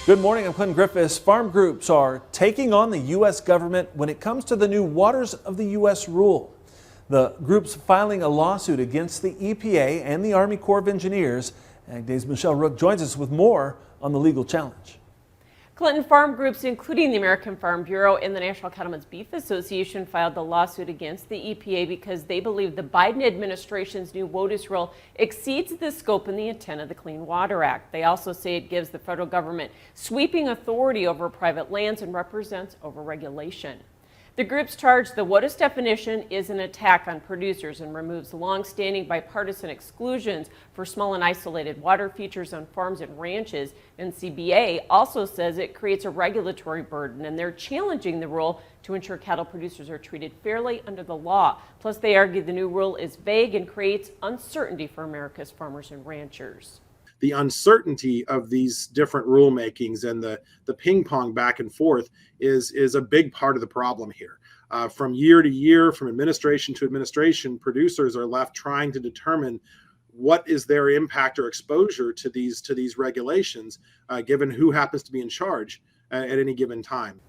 Good morning, I'm Clint Griffiths. Farm groups are taking on the U.S. government when it comes to the new Waters of the U.S. rule. The group's filing a lawsuit against the EPA and the Army Corps of Engineers. Ag Day's Michelle Rook joins us with more on the legal challenge. Clinton farm groups, including the American Farm Bureau and the National Cattlemen's Beef Association, filed the lawsuit against the EPA because they believe the Biden administration's new WOTUS rule exceeds the scope and the intent of the Clean Water Act. They also say it gives the federal government sweeping authority over private lands and represents overregulation. The groups charge the WOTUS definition is an attack on producers and removes long-standing bipartisan exclusions for small and isolated water features on farms and ranches. And CBA also says it creates a regulatory burden, and they're challenging the rule to ensure cattle producers are treated fairly under the law. Plus, they argue the new rule is vague and creates uncertainty for America's farmers and ranchers. The uncertainty of these different rulemakings and the ping pong back and forth is a big part of the problem here. From year to year, from administration to administration, producers are left trying to determine what is their impact or exposure to these regulations, given who happens to be in charge at any given time.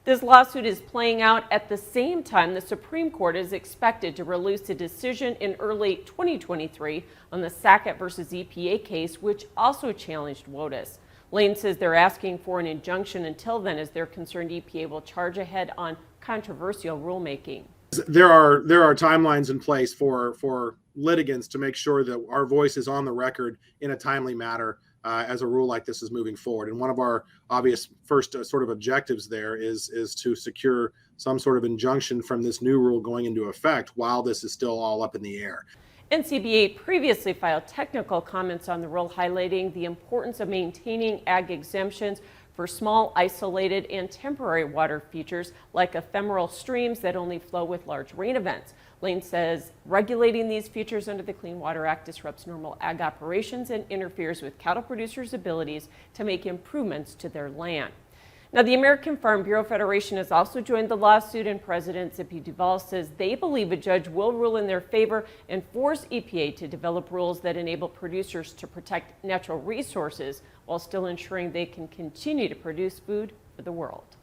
This lawsuit is playing out at the same time the Supreme Court is expected to release a decision in early 2023 on the Sackett versus EPA case, which also challenged WOTUS. Lane says they're asking for an injunction until then, as they're concerned EPA will charge ahead on controversial rulemaking. There are timelines in place for litigants to make sure that our voice is on the record in a timely manner as a rule like this is moving forward. And one of our obvious first sort of objectives there is to secure some sort of injunction from this new rule going into effect while this is still all up in the air. NCBA previously filed technical comments on the rule, highlighting the importance of maintaining ag exemptions for small, isolated, and temporary water features like ephemeral streams that only flow with large rain events. Lane says regulating these features under the Clean Water Act disrupts normal ag operations and interferes with cattle producers' abilities to make improvements to their land. Now, the American Farm Bureau Federation has also joined the lawsuit, and President Zippy Duvall says they believe a judge will rule in their favor and force EPA to develop rules that enable producers to protect natural resources while still ensuring they can continue to produce food for the world.